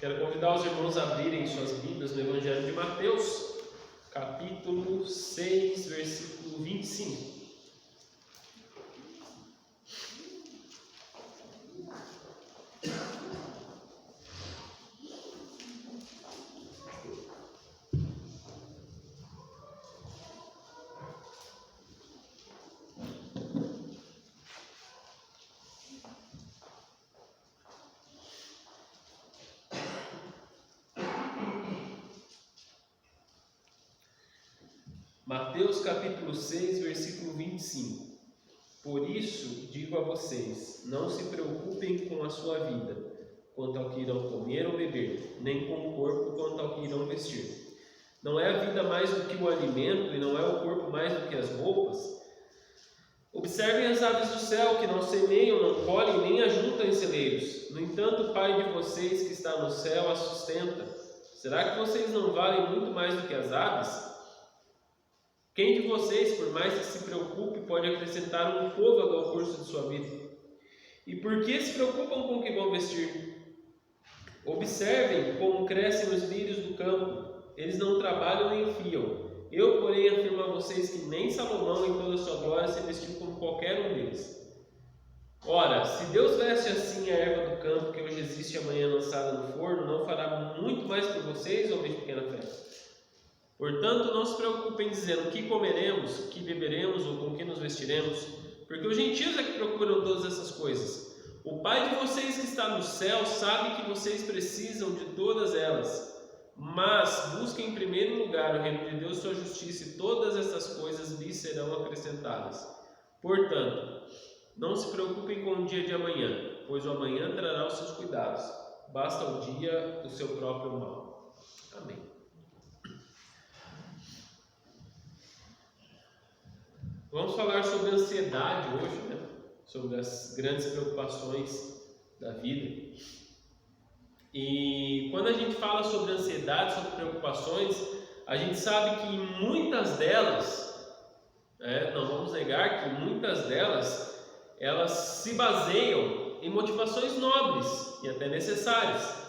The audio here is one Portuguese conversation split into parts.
Quero convidar os irmãos a abrirem suas Bíblias no Evangelho de Mateus, capítulo 6, versículo 25. Mateus capítulo 6, versículo 25. Por isso digo a vocês, não se preocupem com a sua vida, quanto ao que irão comer ou beber, nem com o corpo quanto ao que irão vestir. Não é a vida mais do que o alimento, e não é o corpo mais do que as roupas? Observem as aves do céu, que não semeiam, não colhem, nem ajuntam em celeiros. No entanto, o Pai de vocês que está no céu as sustenta. Será que vocês não valem muito mais do que as aves? Quem de vocês, por mais que se preocupe, pode acrescentar um côvado ao curso de sua vida? E por que se preocupam com o que vão vestir? Observem como crescem os lírios do campo. Eles não trabalham nem fiam. Eu, porém, afirmo a vocês que nem Salomão, em toda a sua glória, se vestiu como qualquer um deles. Ora, se Deus veste assim a erva do campo, que hoje existe e amanhã lançada no forno, não fará muito mais por vocês, homens de pequena fé? Portanto, não se preocupem dizendo o que comeremos, o que beberemos ou com o que nos vestiremos, porque os gentios é que procuram todas essas coisas. O Pai de vocês que está no céu sabe que vocês precisam de todas elas. Mas busquem em primeiro lugar o reino de Deus e sua justiça, e todas essas coisas lhes serão acrescentadas. Portanto, não se preocupem com o dia de amanhã, pois o amanhã trará os seus cuidados. Basta o dia o seu próprio mal. Amém. Vamos falar sobre ansiedade hoje, né? Sobre as grandes preocupações da vida. E quando a gente fala sobre ansiedade, sobre preocupações, a gente sabe que muitas delas, não vamos negar que muitas delas, elas se baseiam em motivações nobres e até necessárias.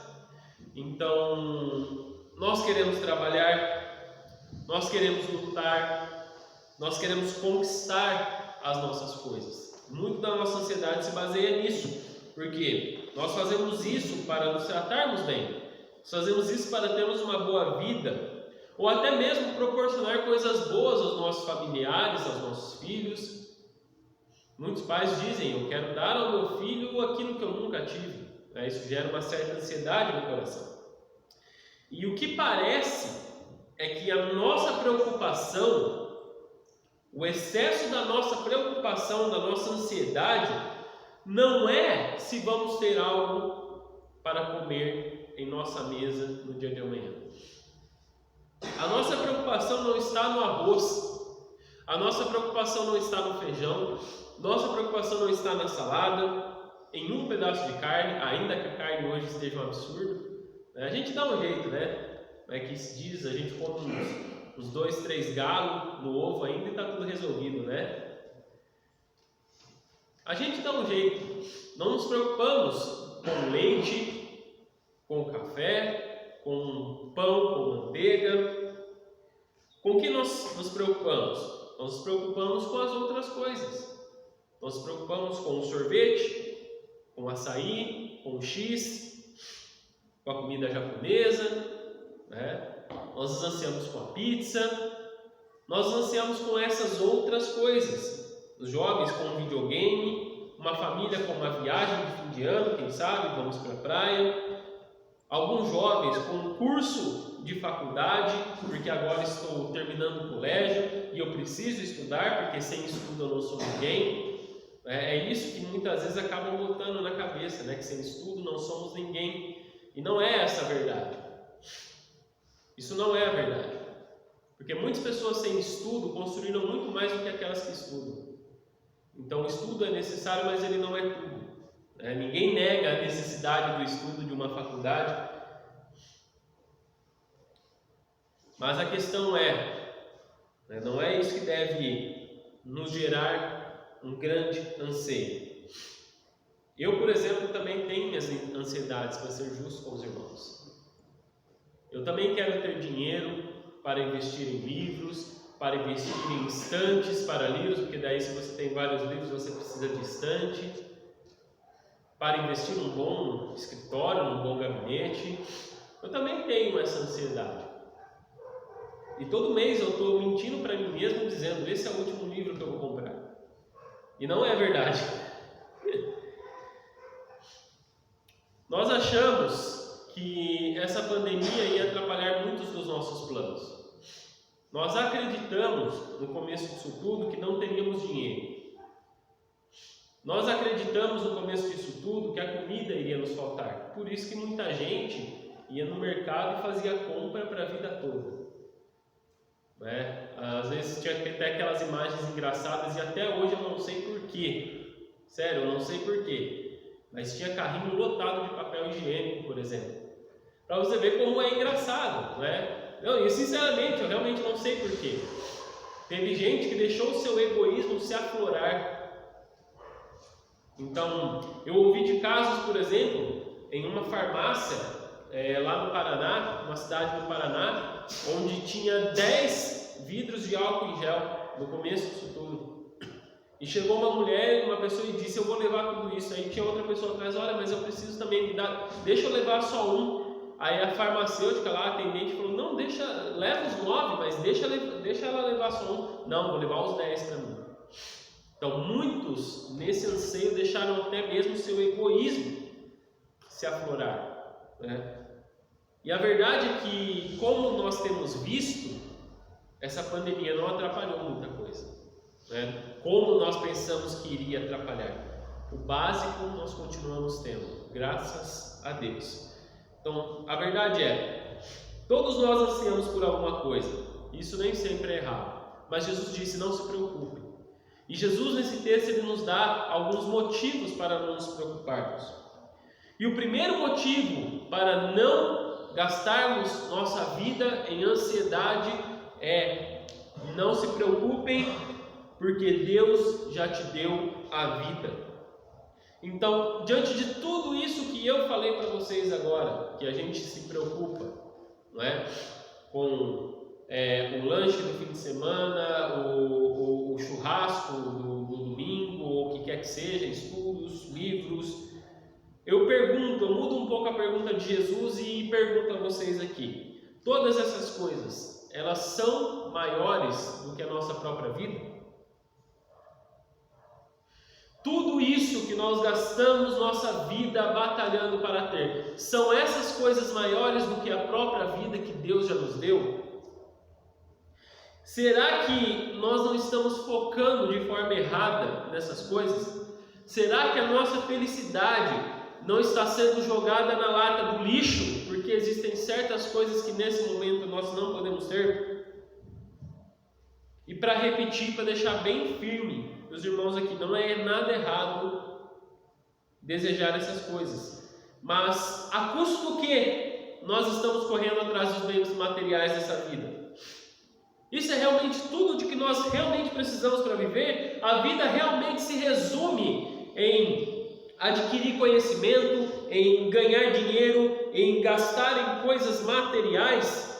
Então, nós queremos trabalhar, nós queremos lutar, nós queremos conquistar as nossas coisas. Muito da nossa ansiedade se baseia nisso, porque nós fazemos isso para nos tratarmos bem, nós fazemos isso para termos uma boa vida, ou até mesmo proporcionar coisas boas aos nossos familiares, aos nossos filhos. Muitos pais dizem, eu quero dar ao meu filho aquilo que eu nunca tive. Isso gera uma certa ansiedade no coração. E o que parece é que a nossa preocupação, o excesso da nossa preocupação, da nossa ansiedade, não é se vamos ter algo para comer em nossa mesa no dia de amanhã. A nossa preocupação não está no arroz, a nossa preocupação não está no feijão, nossa preocupação não está na salada, em um pedaço de carne, ainda que a carne hoje esteja um absurdo. A gente dá um jeito, né? É que se diz, a gente come uns 2, 3 galos no ovo ainda e está tudo resolvido, né? A gente dá um jeito, não nos preocupamos com leite, com café, com pão, com manteiga. Com o que nós nos preocupamos? Nós nos preocupamos com as outras coisas. Nós nos preocupamos com o sorvete, com o açaí, com o X, com a comida japonesa, né? Nós nos ansiamos com a pizza, nós nos ansiamos com essas outras coisas. Os jovens com um videogame, uma família com uma viagem de fim de ano, quem sabe, vamos para a praia. Alguns jovens com um curso de faculdade, porque agora estou terminando o colégio e eu preciso estudar, porque sem estudo eu não sou ninguém. É isso que muitas vezes acabam botando na cabeça, né? Que sem estudo não somos ninguém. E não é essa a verdade. Isso não é a verdade. Porque muitas pessoas sem estudo construíram muito mais do que aquelas que estudam. Então o estudo é necessário, mas ele não é tudo. Ninguém nega a necessidade do estudo de uma faculdade. Mas a questão não é isso que deve nos gerar um grande anseio. Eu, por exemplo, também tenho minhas ansiedades, para ser justo com os irmãos. também quero ter dinheiro para investir em livros, para investir em estantes para livros, porque daí se você tem vários livros você precisa de estante, para investir num bom escritório, num bom gabinete. Eu também tenho essa ansiedade. E todo mês eu estou mentindo para mim mesmo dizendo, esse é o último livro que eu vou comprar. E não é verdade. Nós achamos que essa pandemia ia atrapalhar muitos dos nossos planos. Nós acreditamos, no começo disso tudo, que não teríamos dinheiro. Nós acreditamos, no começo disso tudo, que a comida iria nos faltar. Por isso que muita gente ia no mercado e fazia compra para a vida toda. Às vezes tinha até aquelas imagens engraçadas, e até hoje eu não sei porquê. Sério, eu não sei porquê. Mas tinha carrinho lotado de papel higiênico, por exemplo. Para você ver como é engraçado, Não, e sinceramente, eu realmente não sei porquê. Teve gente que deixou o seu egoísmo se aflorar. Então, eu ouvi de casos, por exemplo, em uma farmácia lá no Paraná, uma cidade do Paraná, onde tinha 10 vidros de álcool em gel no começo disso tudo. E chegou uma mulher, uma pessoa, e disse, eu vou levar tudo isso. Aí tinha outra pessoa atrás, olha, mas eu preciso também me dar, deixa eu levar só um. Aí a farmacêutica lá, a atendente, falou, não, leva os 9, mas deixa ela levar só um. Não, vou levar os 10 para mim. Então muitos nesse anseio deixaram até mesmo o seu egoísmo se aflorar, E a verdade é que, como nós temos visto, essa pandemia não atrapalhou muita coisa, Como nós pensamos que iria atrapalhar. O básico nós continuamos tendo, graças a Deus. Então a verdade é, todos nós ansiamos por alguma coisa, isso nem sempre é errado, mas Jesus disse, não se preocupe. E Jesus nesse texto ele nos dá alguns motivos para não nos preocuparmos. E o primeiro motivo para não gastarmos nossa vida em ansiedade é, não se preocupem, porque Deus já te deu a vida. Então, diante de tudo isso que eu falei para vocês agora, que a gente se preocupa, com o lanche do fim de semana, o churrasco do domingo, ou o que quer que seja, estudos, livros. Eu mudo um pouco a pergunta de Jesus e pergunto a vocês aqui. Todas essas coisas, elas são maiores do que a nossa própria vida? Tudo isso que nós gastamos nossa vida batalhando para ter, são essas coisas maiores do que a própria vida que Deus já nos deu? Será que nós não estamos focando de forma errada nessas coisas? Será que a nossa felicidade não está sendo jogada na lata do lixo, porque existem certas coisas que nesse momento nós não podemos ter? E para repetir, para deixar bem firme, meus irmãos aqui, não é nada errado desejar essas coisas, mas a custo do que nós estamos correndo atrás dos bens materiais dessa vida? Isso é realmente tudo de que nós realmente precisamos para viver? A vida realmente se resume em adquirir conhecimento, em ganhar dinheiro, em gastar em coisas materiais?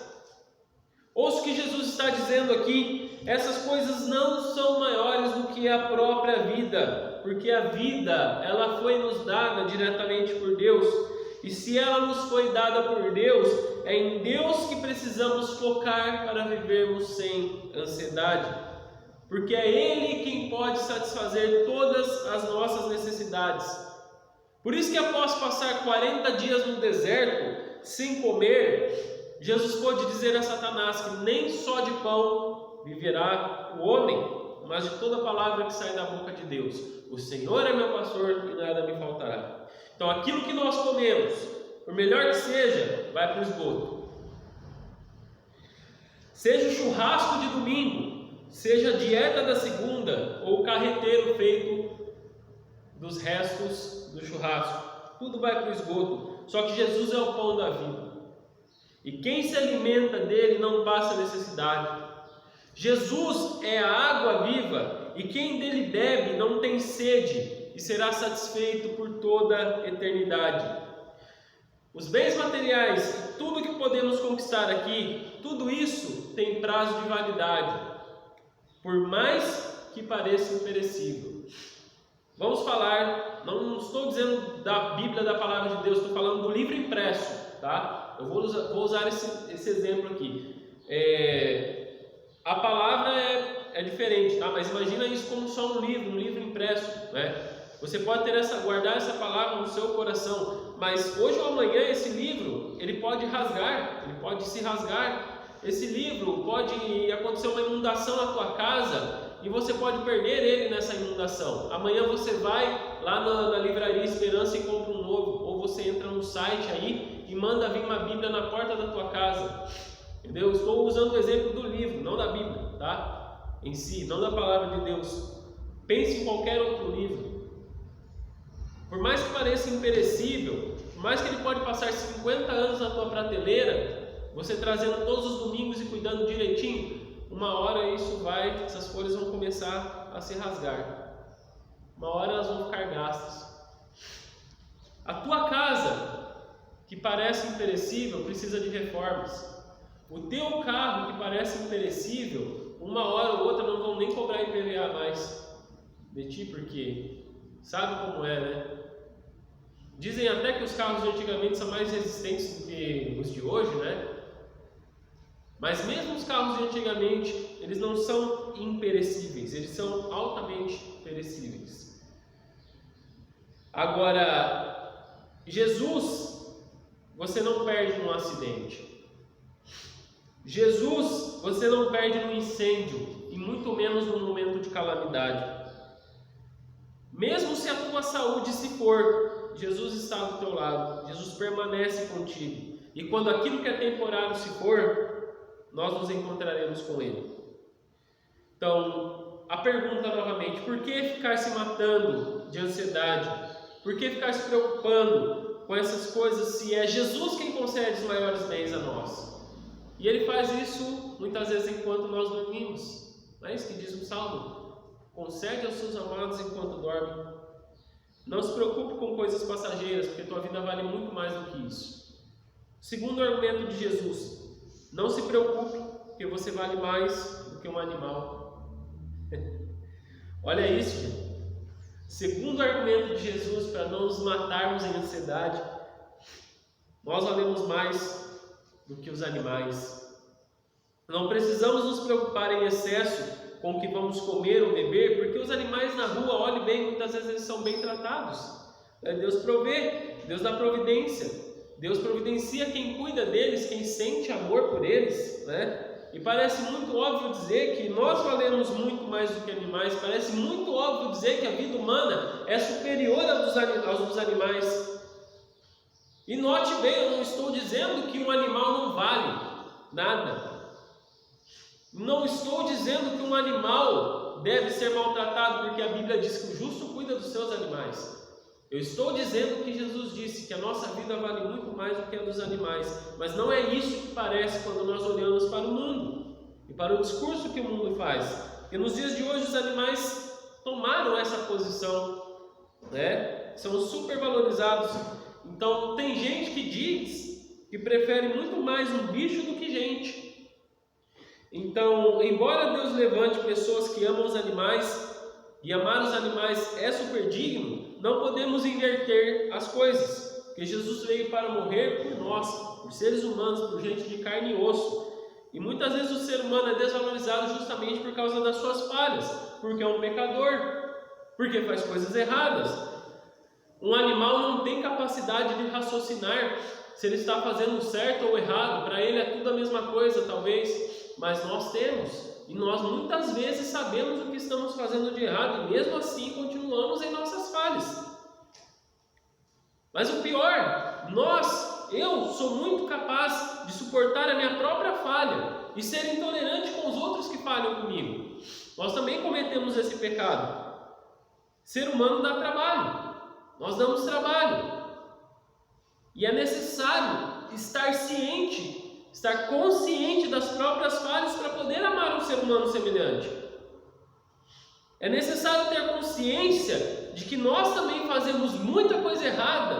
Ouça o que Jesus está dizendo aqui, essas coisas não são maiores do que a própria vida, porque a vida, ela foi nos dada diretamente por Deus, e se ela nos foi dada por Deus, é em Deus que precisamos focar para vivermos sem ansiedade, porque é Ele quem pode satisfazer todas as nossas necessidades. Por isso que após passar 40 dias no deserto, sem comer, Jesus pôde dizer a Satanás que nem só de pão viverá o homem, mas de toda palavra que sai da boca de Deus. O Senhor é meu pastor e nada me faltará. Então aquilo que nós comemos, por melhor que seja, vai para o esgoto. Seja o churrasco de domingo, seja a dieta da segunda, ou o carreteiro feito dos restos do churrasco, tudo vai para o esgoto. Só que Jesus é o pão da vida, e quem se alimenta dele não passa necessidade. Jesus é a água viva, e quem dele bebe não tem sede, e será satisfeito por toda a eternidade. Os bens materiais, tudo que podemos conquistar aqui, tudo isso tem prazo de validade, por mais que pareça imperecível. Vamos falar, não estou dizendo da Bíblia, da Palavra de Deus, estou falando do livro impresso, tá? Eu vou usar esse exemplo aqui. A palavra é diferente, tá? Mas imagina isso como só um livro impresso, né? Você pode guardar essa palavra no seu coração, mas hoje ou amanhã esse livro, ele pode se rasgar. Esse livro pode acontecer uma inundação na tua casa e você pode perder ele nessa inundação. Amanhã você vai lá na livraria Esperança e compra um novo, ou você entra no site aí e manda vir uma Bíblia na porta da tua casa. Entendeu? Estou usando o exemplo do livro, não da Bíblia, tá? Em si, não da palavra de Deus. Pense em qualquer outro livro. Por mais que pareça imperecível, por mais que ele pode passar 50 anos na tua prateleira, você trazendo todos os domingos e cuidando direitinho, uma hora essas folhas vão começar a se rasgar. Uma hora elas vão ficar gastas. A tua casa, que parece imperecível, precisa de reformas. O teu carro, que parece imperecível, uma hora ou outra não vão nem cobrar IPVA mais de ti, porque sabe como é, né? Dizem até que os carros de antigamente são mais resistentes do que os de hoje, né? Mas mesmo os carros de antigamente, eles não são imperecíveis, eles são altamente perecíveis. Agora, Jesus, você não perde num acidente. Jesus, você não perde num incêndio, e muito menos num momento de calamidade. Mesmo se a tua saúde se for, Jesus está do teu lado, Jesus permanece contigo. E quando aquilo que é temporário se for, nós nos encontraremos com Ele. Então, a pergunta novamente: por que ficar se matando de ansiedade? Por que ficar se preocupando com essas coisas se é Jesus quem concede os maiores bens a nós? E Ele faz isso muitas vezes enquanto nós dormimos. Não é isso que diz o Salmo? Concede aos seus amados enquanto dormem. Não se preocupe com coisas passageiras, porque tua vida vale muito mais do que isso. Segundo argumento de Jesus: não se preocupe, porque você vale mais do que um animal. Olha isso, gente. Segundo argumento de Jesus para não nos matarmos em ansiedade: nós valemos mais do que os animais. Não precisamos nos preocupar em excesso com o que vamos comer ou beber, porque os animais na rua, olhe bem, muitas vezes eles são bem tratados. Deus provê, Deus dá providência, Deus providencia quem cuida deles, quem sente amor por eles, né? E parece muito óbvio dizer que nós valemos muito mais do que animais, parece muito óbvio dizer que a vida humana é superior aos dos animais. E note bem, eu não estou dizendo que um animal não vale nada. Não estou dizendo que um animal deve ser maltratado, porque a Bíblia diz que o justo cuida dos seus animais. Eu estou dizendo que Jesus disse que a nossa vida vale muito mais do que a dos animais. Mas não é isso que parece quando nós olhamos para o mundo e para o discurso que o mundo faz. Porque nos dias de hoje os animais tomaram essa posição, né? São supervalorizados. Então tem gente que diz que prefere muito mais um bicho do que gente. Então, embora Deus levante pessoas que amam os animais, e amar os animais é super digno, não podemos inverter as coisas, porque Jesus veio para morrer por nós, por seres humanos, por gente de carne e osso. E muitas vezes o ser humano é desvalorizado justamente por causa das suas falhas, porque é um pecador, porque faz coisas erradas. Um animal não tem capacidade de raciocinar se ele está fazendo certo ou errado. Para ele é tudo a mesma coisa, talvez. Mas nós temos, e nós muitas vezes sabemos o que estamos fazendo de errado, e mesmo assim continuamos em nossas falhas. Mas o pior, eu sou muito capaz de suportar a minha própria falha e ser intolerante com os outros que falham comigo. Nós também cometemos esse pecado. Ser humano dá trabalho, nós damos trabalho, e é necessário estar ciente, estar consciente das próprias falhas para poder amar um ser humano semelhante. É necessário ter consciência de que nós também fazemos muita coisa errada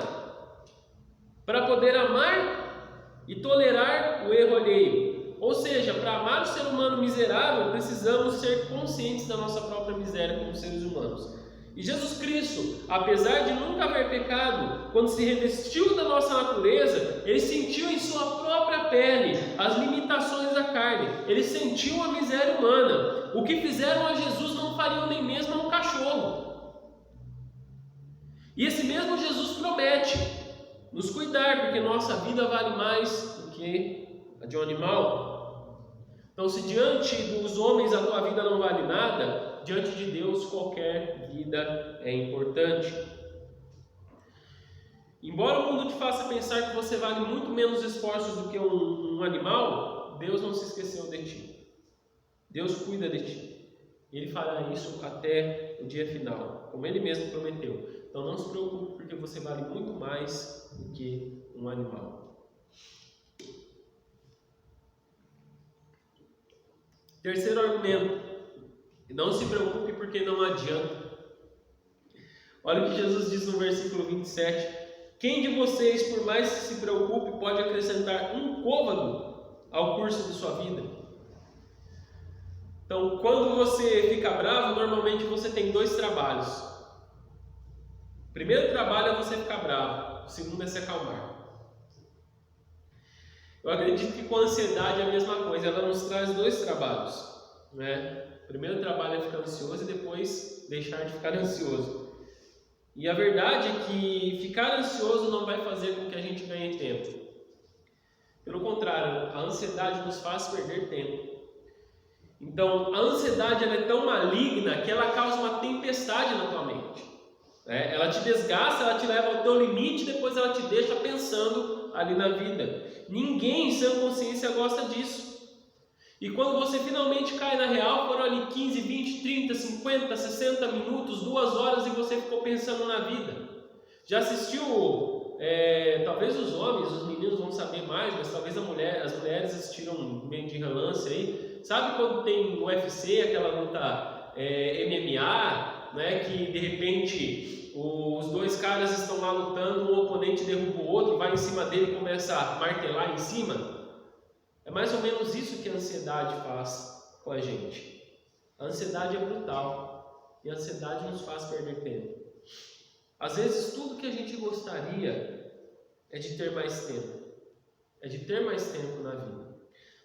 para poder amar e tolerar o erro alheio. Ou seja, para amar o ser humano miserável, precisamos ser conscientes da nossa própria miséria como seres humanos. E Jesus Cristo, apesar de nunca haver pecado, quando se revestiu da nossa natureza, ele sentiu em sua própria pele as limitações da carne. Ele sentiu a miséria humana. O que fizeram a Jesus não fariam nem mesmo a um cachorro. E esse mesmo Jesus promete nos cuidar, porque nossa vida vale mais do que a de um animal. Então, se diante dos homens a tua vida não vale nada, diante de Deus qualquer vida é importante. Embora o mundo te faça pensar que você vale muito menos esforços do que um animal, Deus não se esqueceu de ti. Deus cuida de ti. Ele fará isso até o dia final, como Ele mesmo prometeu. Então não se preocupe, porque você vale muito mais do que um animal. Terceiro argumento: não se preocupe, porque não adianta. Olha o que Jesus diz no versículo 27. Quem de vocês, por mais que se preocupe, pode acrescentar um côvado ao curso de sua vida? Então, quando você fica bravo, normalmente você tem dois trabalhos. O primeiro trabalho é você ficar bravo, o segundo é se acalmar. Eu acredito que com a ansiedade é a mesma coisa, ela nos traz dois trabalhos, né? O primeiro trabalho é ficar ansioso e depois deixar de ficar ansioso. E a verdade é que ficar ansioso não vai fazer com que a gente ganhe tempo. Pelo contrário, a ansiedade nos faz perder tempo. Então, a ansiedade ela é tão maligna que ela causa uma tempestade na tua mente. Ela te desgasta, ela te leva ao teu limite e depois ela te deixa pensando ali na vida. Ninguém em sã consciência gosta disso. E quando você finalmente cai na real, foram ali 15, 20, 30, 50, 60 minutos, 2 horas e você ficou pensando na vida. Já assistiu, talvez os homens, os meninos vão saber mais, mas talvez as mulheres assistiram bem de relance aí. Sabe quando tem no UFC aquela luta MMA, né, que de repente os dois caras estão lá lutando, um oponente derruba o outro, vai em cima dele e começa a martelar em cima? É mais ou menos isso que a ansiedade faz com a gente. A ansiedade é brutal e a ansiedade nos faz perder tempo. Às vezes tudo que a gente gostaria é de ter mais tempo. É de ter mais tempo na vida.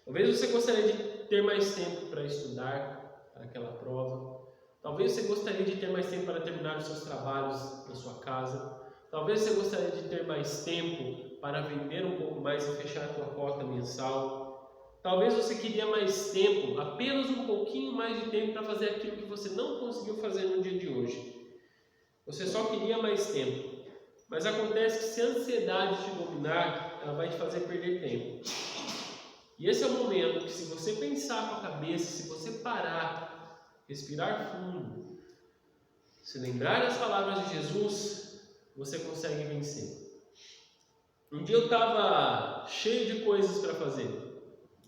Talvez você gostaria de ter mais tempo para estudar para aquela prova. Talvez você gostaria de ter mais tempo para terminar os seus trabalhos na sua casa. Talvez você gostaria de ter mais tempo para vender um pouco mais e fechar a sua cota mensal. Talvez você queria mais tempo, apenas um pouquinho mais de tempo para fazer aquilo que você não conseguiu fazer no dia de hoje. Você só queria mais tempo. Mas acontece que se a ansiedade te dominar, ela vai te fazer perder tempo. E esse é o momento que, se você pensar com a cabeça, se você parar, respirar fundo, se lembrar das palavras de Jesus, você consegue vencer. Um dia eu estava cheio de coisas para fazer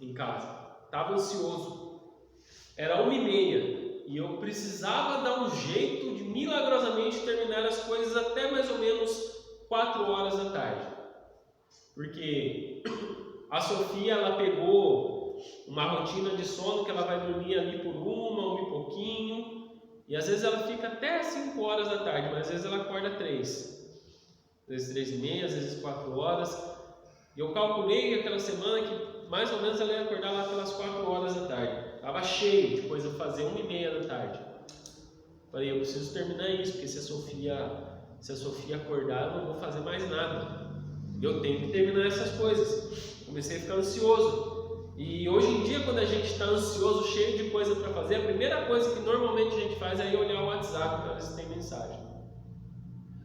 em casa, estava ansioso, era 1h30 e eu precisava dar um jeito de milagrosamente terminar as coisas até mais ou menos 4 horas da tarde, porque a Sofia ela pegou uma rotina de sono que ela vai dormir ali por 1 e pouquinho, e às vezes ela fica até 5 horas da tarde, mas às vezes ela acorda 3, às vezes 3h30, às vezes 4 horas, e eu calculei aquela semana que mais ou menos ela ia acordar lá pelas 4 horas da tarde. Estava cheio de coisa para fazer, 1h30 da tarde. Falei, eu preciso terminar isso, porque se a Sofia acordar, eu não vou fazer mais nada. Eu tenho que terminar essas coisas. Comecei a ficar ansioso. E hoje em dia, quando a gente está ansioso, cheio de coisa para fazer, a primeira coisa que normalmente a gente faz é ir olhar o WhatsApp para ver se tem mensagem.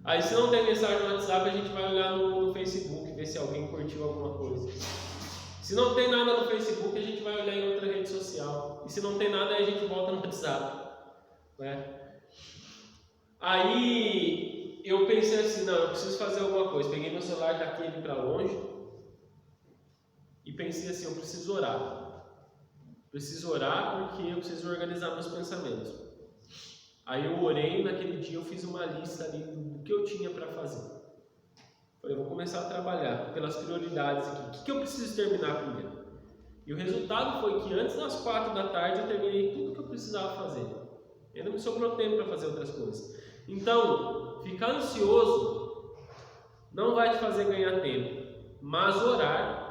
Aí se não tem mensagem no WhatsApp, a gente vai olhar no Facebook, ver se alguém curtiu alguma coisa. Se não tem nada no Facebook, a gente vai olhar em outra rede social. E se não tem nada, aí a gente volta no WhatsApp. Aí eu pensei assim, não, eu preciso fazer alguma coisa. Peguei meu celular daqui ali para longe e pensei assim, eu preciso orar. Preciso orar porque eu preciso organizar meus pensamentos. Aí eu orei, naquele dia eu fiz uma lista ali do que eu tinha para fazer. Falei, vou começar a trabalhar pelas prioridades aqui. O que eu preciso terminar primeiro? E o resultado foi que antes das 4 da tarde eu terminei tudo que eu precisava fazer. Ainda me sobrou tempo para fazer outras coisas. Então, ficar ansioso não vai te fazer ganhar tempo, mas orar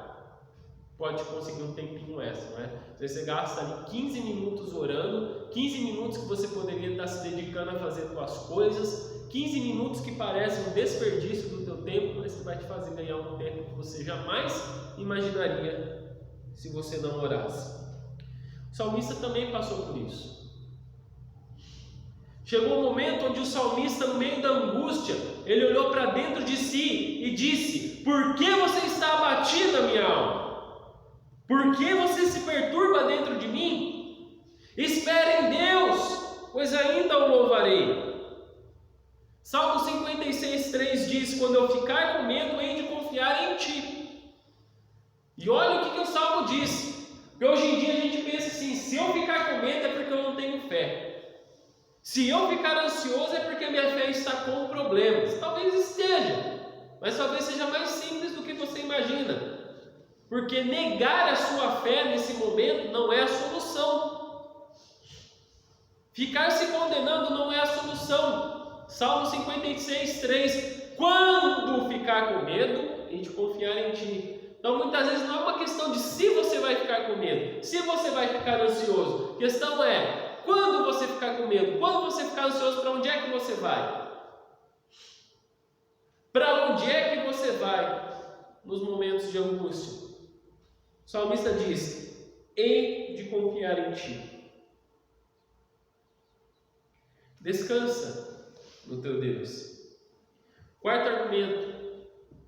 pode conseguir um tempinho extra, não é? Você gasta ali 15 minutos orando, 15 minutos que você poderia estar se dedicando a fazer suas coisas, 15 minutos que parecem um desperdício do teu tempo, mas que vai te fazer ganhar um tempo que você jamais imaginaria se você não orasse. O salmista também passou por isso. Chegou um momento onde o salmista, no meio da angústia, ele olhou para dentro de si e disse: por que você está abatida, minha alma? Por que você se perturba dentro de mim? Espere em Deus, pois ainda o louvarei. Salmo 56:3 diz: quando eu ficar com medo, hei de confiar em ti. E olha o que o Salmo diz. Porque hoje em dia a gente pensa assim: se eu ficar com medo é porque eu não tenho fé. Se eu ficar ansioso é porque a minha fé está com problemas. Talvez esteja, mas talvez seja mais simples do que você imagina. Porque negar a sua fé nesse momento não é a solução. Ficar se condenando não é a solução. Salmo 56:3: quando ficar com medo, hei de confiar em ti. Então muitas vezes não é uma questão de se você vai ficar com medo, se você vai ficar ansioso. A questão é, quando você ficar com medo, quando você ficar ansioso, para onde é que você vai? Para onde é que você vai nos momentos de angústia? O salmista diz: hei de confiar em ti. Descansa no teu Deus. Quarto argumento: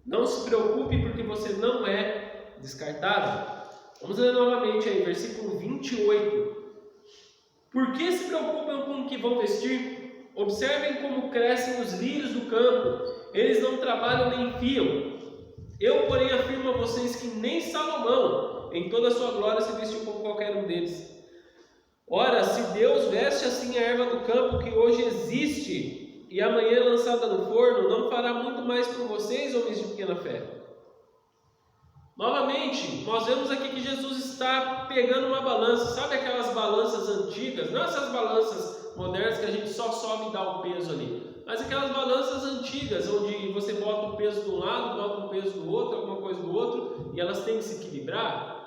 não se preocupe porque você não é descartável. Vamos ler novamente aí, versículo 28. Por que se preocupam com o que vão vestir? Observem como crescem os lírios do campo. Eles não trabalham nem fiam. Eu, porém, afirmo a vocês que nem Salomão, em toda a sua glória, se vestiu como qualquer um deles. Ora, se Deus veste assim a erva do campo que hoje existe e amanhã é lançada no forno, não fará muito mais por vocês, homens de pequena fé? Novamente, nós vemos aqui que Jesus está pegando uma balança. Sabe aquelas balanças antigas? Não essas balanças modernas que a gente só sobe e dá o peso ali, mas aquelas balanças antigas, onde você bota o peso de um lado, bota o peso do outro, alguma coisa do outro, e elas têm que se equilibrar.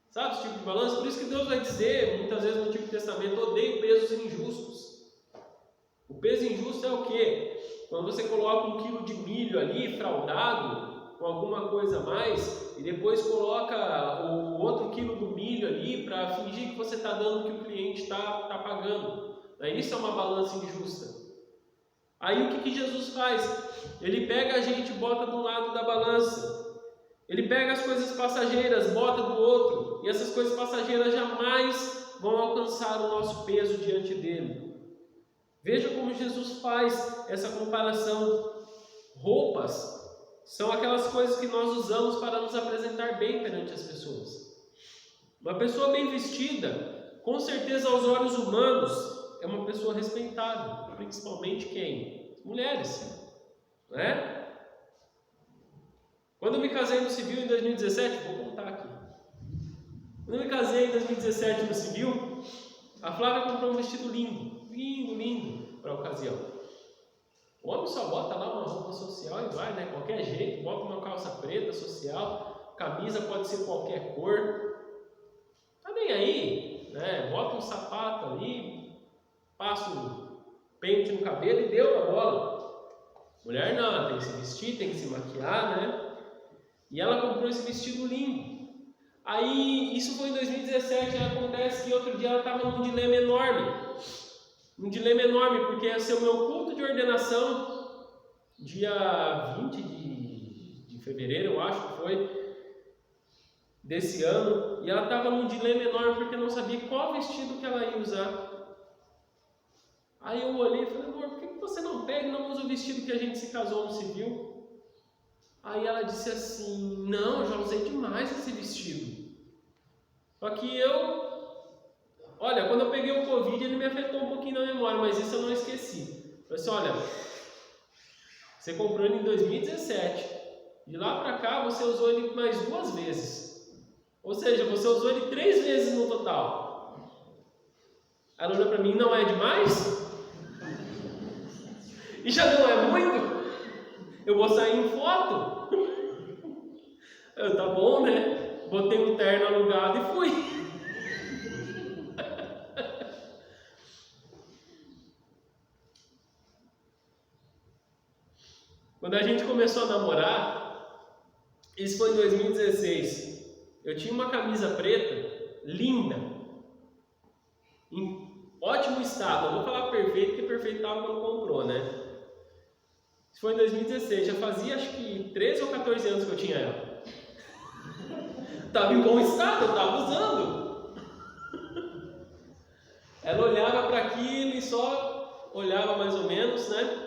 Sabe esse tipo de balança? Por isso que Deus vai dizer, muitas vezes no Antigo Testamento: odeio pesos injustos. O peso injusto é o quê? Quando você coloca 1 quilo de milho ali, fraudado, com alguma coisa a mais, e depois coloca o outro quilo do milho ali para fingir que você está dando o que o cliente está pagando. Isso é uma balança injusta. Aí o que Jesus faz? Ele pega a gente e bota de um lado da balança. Ele pega as coisas passageiras, bota do outro, e essas coisas passageiras jamais vão alcançar o nosso peso diante dele. Veja como Jesus faz essa comparação. Roupas são aquelas coisas que nós usamos para nos apresentar bem perante as pessoas. Uma pessoa bem vestida, com certeza aos olhos humanos, é uma pessoa respeitável, principalmente quem? Mulheres, não é? Quando eu me casei no civil em 2017, vou contar aqui. Quando eu me casei em 2017 no civil, a Flávia comprou um vestido lindo para a ocasião. O homem só bota lá uma roupa social e vai, né? Qualquer jeito, bota uma calça preta social, camisa pode ser qualquer cor. Tá nem aí, né? Bota um sapato ali, passa um pente no cabelo e deu a bola. Mulher não, ela tem que se vestir, tem que se maquiar, né? E ela comprou esse vestido lindo. Aí, isso foi em 2017, acontece que outro dia ela estava num dilema enorme. Porque ia ser o meu culto de ordenação, dia 20 de fevereiro, eu acho que foi, desse ano. E ela estava num dilema enorme, porque não sabia qual vestido que ela ia usar. Aí eu olhei e falei: amor, por que você não pega e não usa o vestido que a gente se casou no civil? Aí ela disse assim: não, eu já usei demais esse vestido. Só que olha, quando eu peguei o Covid, ele me afetou um pouquinho na memória, mas isso eu não esqueci. Eu falei assim: olha, Você comprou ele em 2017. De lá para cá você usou ele mais 2 vezes. Ou seja, você usou ele 3 vezes no total. Ela olhou para mim, não é demais? E já não é muito? Eu vou sair em foto? Tá bom, né? Botei um terno alugado e fui. Quando a gente começou a namorar, isso foi em 2016, eu tinha uma camisa preta, linda, em ótimo estado. Eu vou falar perfeito, porque perfeito estava quando comprou, né? Isso foi em 2016, já fazia acho que 13 ou 14 anos que eu tinha ela. Estava em bom estado, eu estava usando. Ela olhava para aquilo e só olhava mais ou menos, né?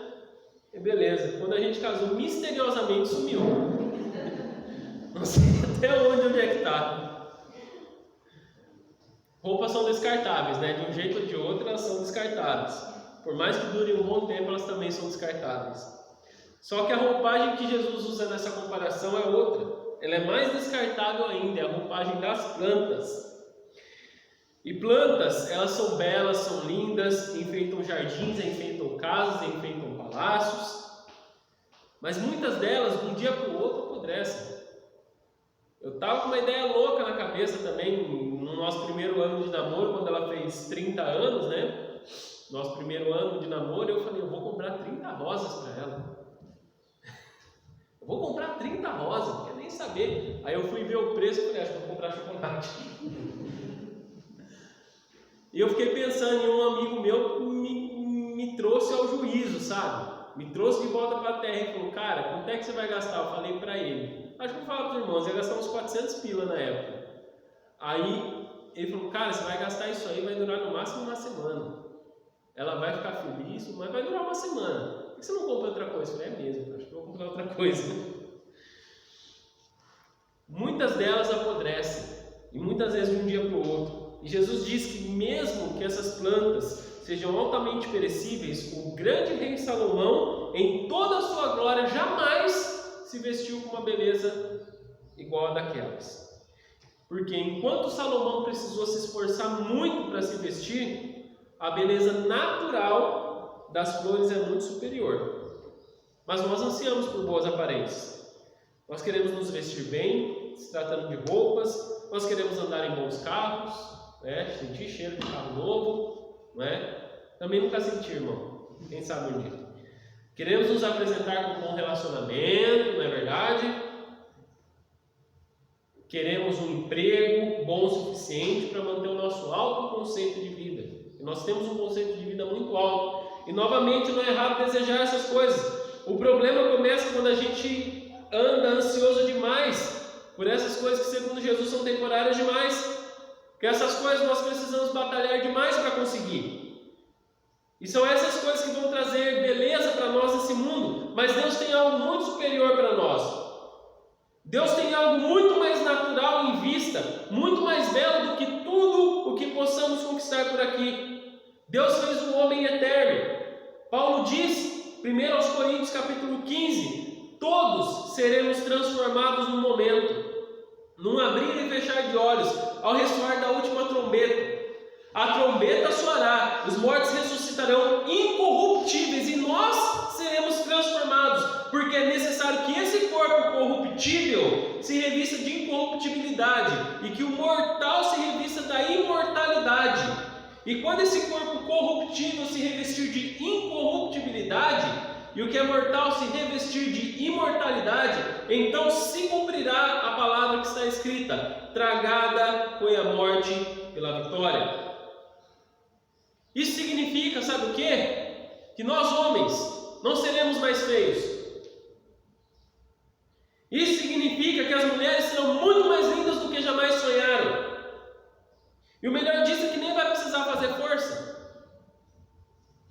E beleza, quando a gente casou, misteriosamente sumiu. Não sei até onde é que está. Roupas são descartáveis, né? De um jeito ou de outro elas são descartáveis. Por mais que durem um bom tempo, elas também são descartáveis. Só que a roupagem que Jesus usa nessa comparação é outra. Ela é mais descartável ainda, é a roupagem das plantas. E plantas, elas são belas, são lindas, enfeitam jardins, enfeitam casas, enfeitam palácios. Mas muitas delas, de um dia para o outro, apodrecem. Eu estava com uma ideia louca na cabeça também, no nosso primeiro ano de namoro, quando ela fez 30 anos, né? Nosso primeiro ano de namoro, eu falei, eu vou comprar 30 rosas para ela. Eu vou comprar 30 rosas, não quero nem saber. Aí eu fui ver o preço e falei, acho que vou comprar chocolate. E eu fiquei pensando em um amigo meu que me trouxe ao juízo, sabe? Me trouxe de volta para a terra e falou, cara, quanto é que você vai gastar? Eu falei para ele, acho que eu vou falar para os irmãos, eu ia gastar uns 400 pila na época. Aí ele falou, cara, você vai gastar isso aí, vai durar no máximo uma semana. Ela vai ficar feliz, mas vai durar uma semana. Por que você não compra outra coisa? Eu falei, é mesmo, acho que eu vou comprar outra coisa. Muitas delas apodrecem, e muitas vezes de um dia para o outro. E Jesus diz que mesmo que essas plantas sejam altamente perecíveis, o grande rei Salomão, em toda a sua glória, jamais se vestiu com uma beleza igual a daquelas. Porque enquanto Salomão precisou se esforçar muito para se vestir, a beleza natural das flores é muito superior. Mas nós ansiamos por boas aparências. Nós queremos nos vestir bem, se tratando de roupas, nós queremos andar em bons carros, né? Sentir cheiro de carro novo, né? Também nunca senti, irmão. Quem sabe um dia. Queremos nos apresentar com um bom relacionamento, não é verdade? Queremos um emprego bom o suficiente para manter o nosso alto conceito de vida. E nós temos um conceito de vida muito alto. E novamente não é errado desejar essas coisas. O problema começa quando a gente anda ansioso demais por essas coisas que, segundo Jesus, são temporárias demais. Porque essas coisas nós precisamos batalhar demais para conseguir. E são essas coisas que vão trazer beleza para nós nesse mundo. Mas Deus tem algo muito superior para nós. Deus tem algo muito mais natural em vista, muito mais belo do que tudo o que possamos conquistar por aqui. Deus fez um homem eterno. Paulo diz, 1 aos Coríntios capítulo 15, todos seremos transformados num momento, num abrir e fechar de olhos, ao ressoar da última trombeta. A trombeta soará, os mortos ressuscitarão incorruptíveis e nós seremos transformados, porque é necessário que esse corpo corruptível se revista de incorruptibilidade e que o mortal se revista da imortalidade. E quando esse corpo corruptível se revestir de incorruptibilidade e o que é mortal se revestir de imortalidade, então se cumprirá a palavra que está escrita: tragada foi a morte pela vitória. Isso significa, sabe o quê? Que nós homens não seremos mais feios. Isso significa que as mulheres serão muito mais lindas do que jamais sonharam. E o melhor disso é que nem vai precisar fazer força.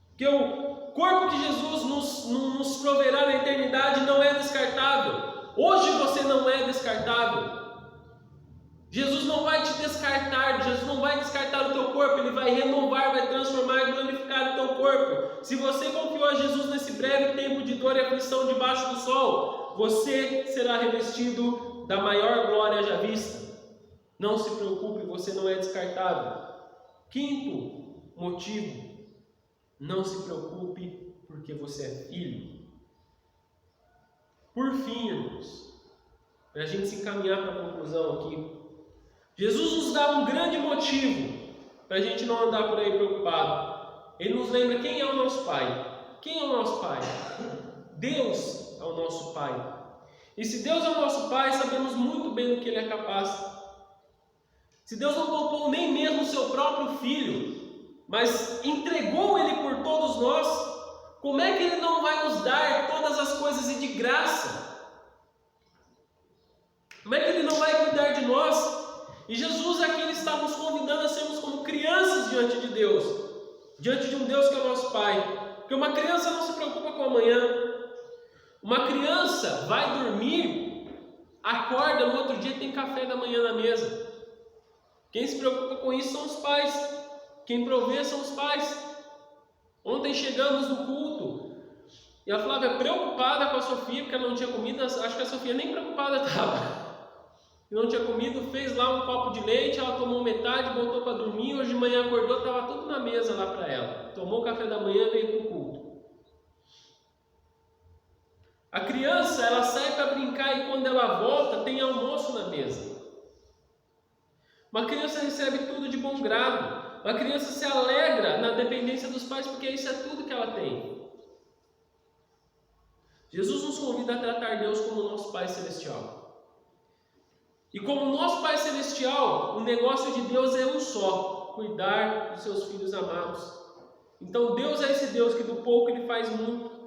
Porque o corpo que Jesus nos proverá na eternidade não é descartável. Hoje você não é descartável. Jesus não vai te descartar, Jesus não vai descartar o teu corpo, Ele vai renovar, vai transformar e glorificar o teu corpo. Se você confiou a Jesus nesse breve tempo de dor e aflição debaixo do sol, você será revestido da maior glória já vista. Não se preocupe, você não é descartável. Quinto motivo, não se preocupe porque você é filho. Por fim, irmãos, para a gente se encaminhar para a conclusão aqui, Jesus nos dá um grande motivo para a gente não andar por aí preocupado. Ele nos lembra quem é o nosso Pai. Quem é o nosso Pai? Deus é o nosso Pai. E se Deus é o nosso Pai, sabemos muito bem do que Ele é capaz. Se Deus não poupou nem mesmo o seu próprio Filho, mas entregou Ele por todos nós, como é que Ele não vai nos dar todas as coisas e de graça? Como é que Ele não vai cuidar de nós? E Jesus aqui Ele está nos convidando a sermos como crianças diante de Deus, diante de um Deus que é o nosso Pai. Porque uma criança não se preocupa com amanhã. Uma criança vai dormir, acorda, no outro dia tem café da manhã na mesa. Quem se preocupa com isso são os pais. Quem provê são os pais. Ontem chegamos no culto e a Flávia preocupada com a Sofia, porque ela não tinha comido. Acho que a Sofia nem preocupada estava. Não tinha comido, fez lá um copo de leite, ela tomou metade, voltou para dormir. Hoje de manhã acordou, estava tudo na mesa lá para ela. Tomou o café da manhã e veio para o culto. A criança, ela sai para brincar e quando ela volta, tem almoço na mesa. Uma criança recebe tudo de bom grado. Uma criança se alegra na dependência dos pais, porque isso é tudo que ela tem. Jesus nos convida a tratar Deus como o nosso Pai Celestial. E como nosso Pai Celestial, o negócio de Deus é um só: cuidar dos seus filhos amados. Então Deus é esse Deus que do pouco Ele faz muito.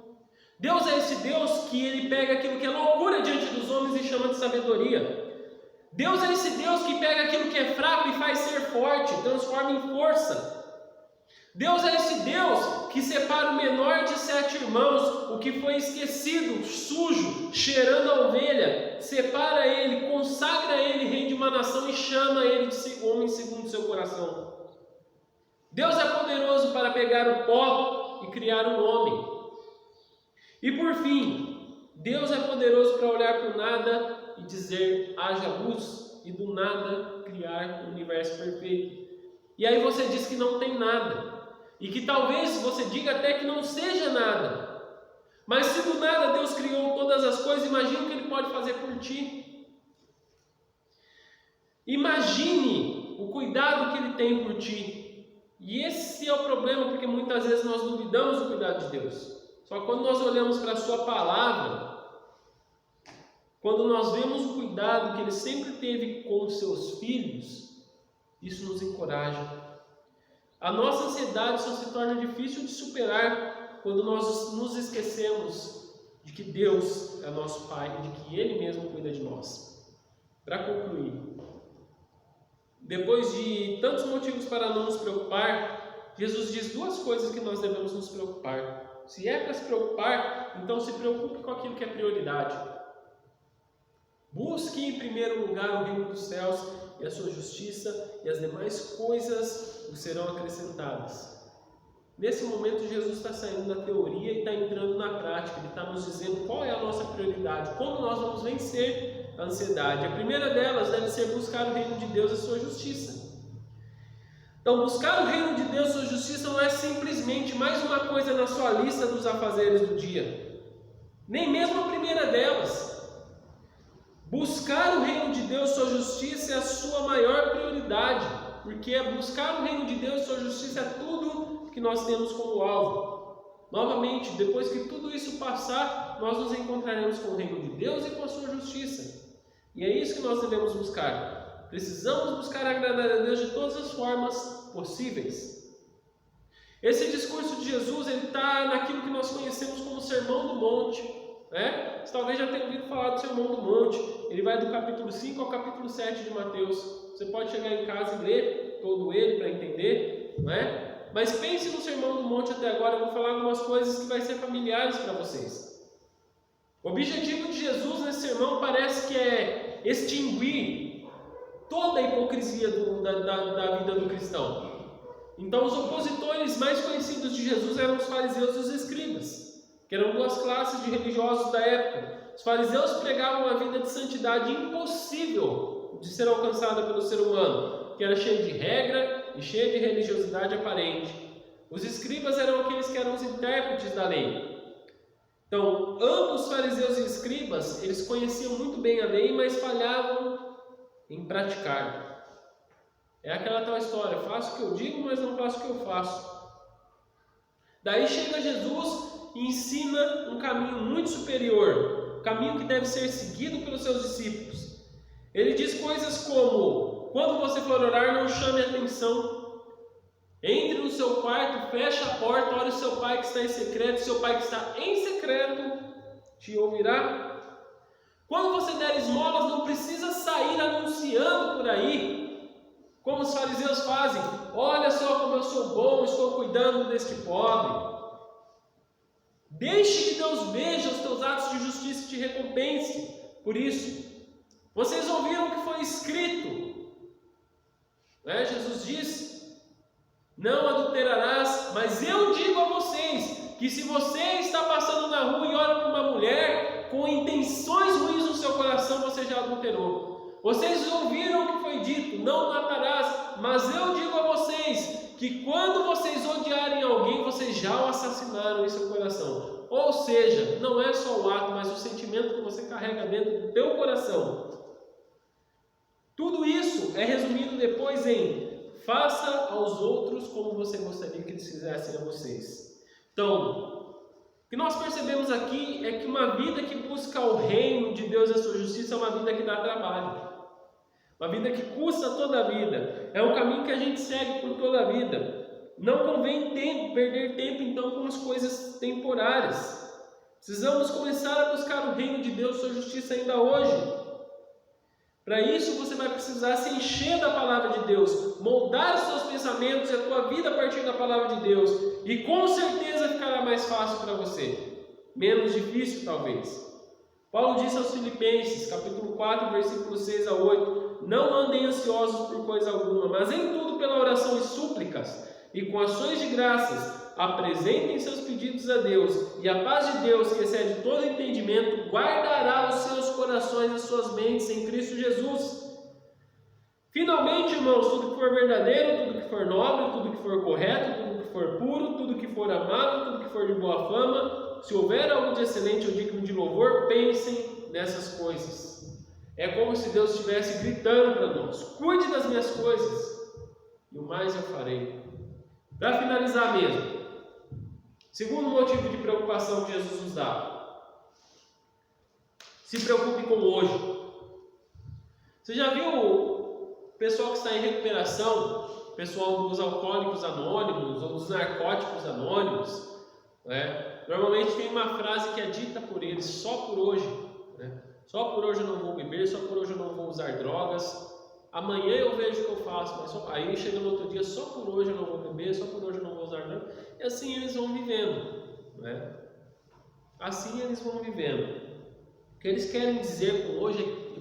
Deus é esse Deus que Ele pega aquilo que é loucura diante dos homens e chama de sabedoria. Deus é esse Deus que pega aquilo que é fraco e faz ser forte, transforma em força. Deus é esse Deus que separa o menor de 7 irmãos, o que foi esquecido, sujo, cheirando a ovelha, separa ele, consagra ele, rei de uma nação e chama ele de homem segundo o seu coração. Deus é poderoso para pegar o pó e criar um homem. E por fim, Deus é poderoso para olhar para o nada e dizer: haja luz, e do nada criar um universo perfeito. E aí você diz que não tem nada. E que talvez você diga até que não seja nada. Mas se do nada Deus criou todas as coisas, imagine o que Ele pode fazer por ti. Imagine o cuidado que Ele tem por ti. E esse é o problema, porque muitas vezes nós duvidamos do cuidado de Deus. Só que quando nós olhamos para a Sua palavra, quando nós vemos o cuidado que Ele sempre teve com os seus filhos, isso nos encoraja. A nossa ansiedade só se torna difícil de superar quando nós nos esquecemos de que Deus é nosso Pai e de que Ele mesmo cuida de nós. Para concluir, depois de tantos motivos para não nos preocupar, Jesus diz 2 coisas que nós devemos nos preocupar. Se é para se preocupar, então se preocupe com aquilo que é prioridade. Busque em primeiro lugar o reino dos céus e a sua justiça, e as demais coisas vos serão acrescentadas. Nesse momento Jesus está saindo da teoria e está entrando na prática. Ele está nos dizendo qual é a nossa prioridade, como nós vamos vencer a ansiedade. A primeira delas deve ser buscar o reino de Deus e a sua justiça. Então, buscar o reino de Deus e a sua justiça não é simplesmente mais uma coisa na sua lista dos afazeres do dia. Nem mesmo a primeira delas. Buscar o reino de Deus e sua justiça é a sua maior prioridade, porque buscar o reino de Deus e sua justiça é tudo que nós temos como alvo. Novamente, depois que tudo isso passar, nós nos encontraremos com o reino de Deus e com a sua justiça. E é isso que nós devemos buscar. Precisamos buscar agradar a Deus de todas as formas possíveis. Esse discurso de Jesus está naquilo que nós conhecemos como Sermão do Monte. Você talvez já tenha ouvido falar do Sermão do Monte. Ele vai do capítulo 5 ao capítulo 7 de Mateus. Você pode chegar em casa e ler todo ele para entender, Mas pense no Sermão do Monte até agora. Eu vou falar algumas coisas que vai ser familiares para vocês. O objetivo de Jesus nesse sermão parece que é extinguir toda a hipocrisia da vida do cristão. Então os opositores mais conhecidos de Jesus eram os fariseus e os escribas, que eram duas classes de religiosos da época. Os fariseus pregavam uma vida de santidade impossível de ser alcançada pelo ser humano, que era cheia de regra e cheia de religiosidade aparente. Os escribas eram aqueles que eram os intérpretes da lei. Então, ambos fariseus e escribas, eles conheciam muito bem a lei, mas falhavam em praticar. É aquela tal história, faço o que eu digo, mas não faço o que eu faço. Daí chega Jesus e ensina um caminho muito superior, um caminho que deve ser seguido pelos seus discípulos. Ele diz coisas como: quando você for orar, não chame atenção. Entre no seu quarto, feche a porta, ore o seu pai que está em secreto, seu pai que está em secreto te ouvirá. Quando você der esmolas, não precisa sair anunciando por aí, como os fariseus fazem. Olha só como eu sou bom, estou cuidando deste pobre. Deixe que Deus veja os teus atos de justiça e te recompense por isso. Vocês ouviram o que foi escrito, Jesus disse: não adulterarás, mas eu digo a vocês que se você está passando na rua e olha para uma mulher com intenções ruins no seu coração, você já adulterou. Vocês ouviram o que foi dito: não matarás, mas eu digo a vocês que quando vocês odiarem alguém, vocês já o assassinaram em seu coração. Ou seja, não é só o ato, mas o sentimento que você carrega dentro do teu coração. Tudo isso é resumido depois em: faça aos outros como você gostaria que eles fizessem a vocês. Então, o que nós percebemos aqui é que uma vida que busca o reino de Deus e a sua justiça é uma vida que dá trabalho. Uma vida que custa toda a vida. É um caminho que a gente segue por toda a vida. Não convém perder tempo então com as coisas temporárias. Precisamos começar a buscar o reino de Deus e sua justiça ainda hoje. Para isso você vai precisar se encher da palavra de Deus, moldar os seus pensamentos e a tua vida a partir da palavra de Deus, e com certeza ficará mais fácil para você, menos difícil talvez. Paulo disse aos Filipenses, capítulo 4, versículos 6 a 8: não andem ansiosos por coisa alguma, mas em tudo pela oração e súplicas, e com ações de graças, apresentem seus pedidos a Deus, e a paz de Deus, que excede todo entendimento, guardará os seus corações e suas mentes em Cristo Jesus. Finalmente, irmãos, tudo que for verdadeiro, tudo que for nobre, tudo que for correto, tudo que for puro, tudo que for amável, tudo que for de boa fama, se houver algo de excelente ou digno de louvor, pensem nessas coisas. É como se Deus estivesse gritando para nós: cuide das minhas coisas, e o mais eu farei. Para finalizar mesmo, segundo motivo de preocupação que Jesus nos dá: se preocupe com o hoje. Você já viu o pessoal que está em recuperação, o pessoal dos alcoólicos anônimos ou dos narcóticos anônimos, Normalmente tem uma frase que é dita por eles: só por hoje, Só por hoje eu não vou beber, só por hoje eu não vou usar drogas. Amanhã eu vejo o que eu faço, mas aí chega no outro dia: só por hoje eu não vou beber, só por hoje eu não vou usar drogas. E assim eles vão vivendo, Assim eles vão vivendo. O que eles querem dizer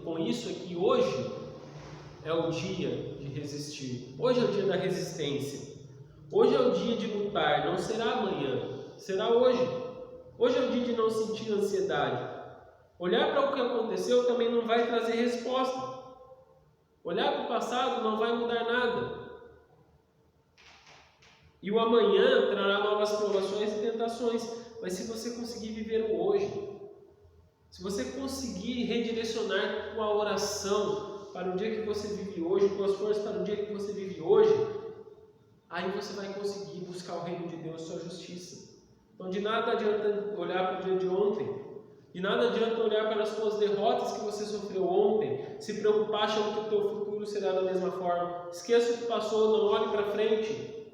com isso é que hoje é o dia de resistir. Hoje é o dia da resistência. Hoje é o dia de lutar. Não será amanhã, será hoje. Hoje é o dia de não sentir ansiedade. Olhar para o que aconteceu também não vai trazer resposta. Olhar para o passado não vai mudar nada. E o amanhã trará novas provações e tentações. Mas se você conseguir viver o hoje, se você conseguir redirecionar tua oração para o dia que você vive hoje, tuas forças para o dia que você vive hoje, aí você vai conseguir buscar o reino de Deus e sua justiça. Então de nada adianta olhar para o dia de ontem. De nada adianta olhar para as suas derrotas que você sofreu ontem, se preocupar achando que o teu futuro será da mesma forma. Esqueça o que passou, não olhe para frente,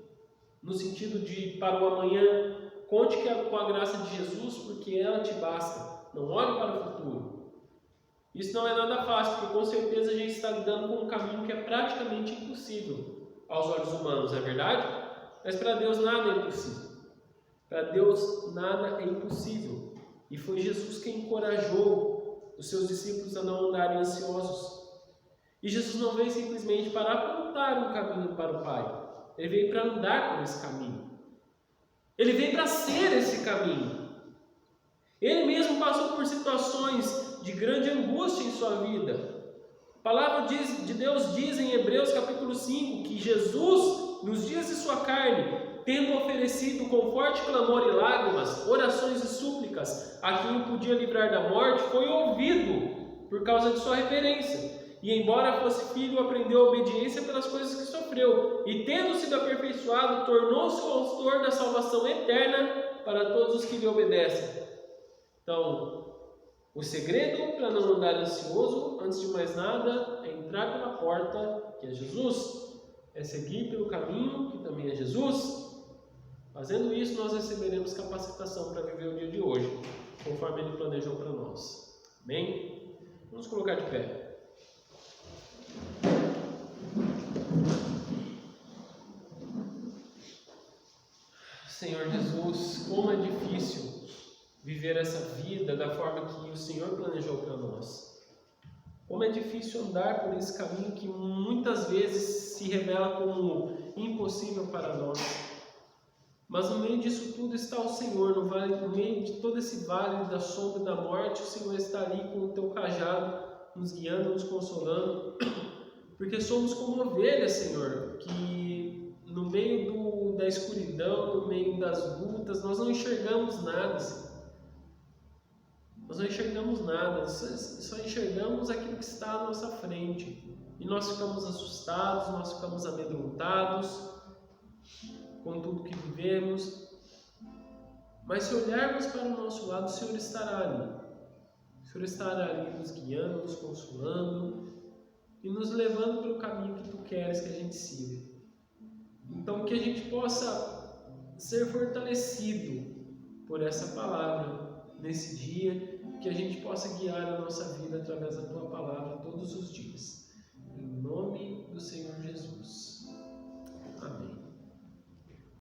no sentido de para o amanhã. Conte com a graça de Jesus, porque ela te basta. Não olhe para o futuro. Isso não é nada fácil, porque com certeza a gente está lidando com um caminho que é praticamente impossível aos olhos humanos, não é verdade? Mas para Deus nada é impossível. Para Deus nada é impossível. E foi Jesus quem encorajou os seus discípulos a não andarem ansiosos. E Jesus não veio simplesmente para apontar um caminho para o Pai. Ele veio para andar por esse caminho. Ele veio para ser esse caminho. Ele mesmo passou por situações de grande angústia em sua vida. A palavra de Deus diz em Hebreus capítulo 5 que Jesus, nos dias de sua carne, tendo oferecido com forte clamor e lágrimas, orações e súplicas a quem o podia livrar da morte, foi ouvido por causa de sua reverência. E embora fosse filho, aprendeu a obediência pelas coisas que sofreu. E tendo sido aperfeiçoado, tornou-se o autor da salvação eterna para todos os que lhe obedecem. Então, o segredo para não andar ansioso, antes de mais nada, é entrar pela porta, que é Jesus. É seguir pelo caminho, que também é Jesus. Fazendo isso, nós receberemos capacitação para viver o dia de hoje, conforme Ele planejou para nós. Amém? Vamos colocar de pé. Senhor Jesus, como é difícil viver essa vida da forma que o Senhor planejou para nós. Como é difícil andar por esse caminho que muitas vezes se revela como impossível para nós. Mas no meio disso tudo está o Senhor, no meio de todo esse vale da sombra e da morte, o Senhor está ali com o teu cajado, nos guiando, nos consolando, porque somos como ovelhas, Senhor, que no meio da escuridão, no meio das lutas, nós não enxergamos nada, Senhor. Nós não enxergamos nada, só enxergamos aquilo que está à nossa frente. E nós ficamos assustados, nós ficamos amedrontados com tudo que vivemos. Mas se olharmos para o nosso lado, o Senhor estará ali. O Senhor estará ali nos guiando, nos consolando e nos levando pelo caminho que Tu queres que a gente siga. Então que a gente possa ser fortalecido por essa palavra nesse dia, que a gente possa guiar a nossa vida através da Tua palavra todos os dias. Em nome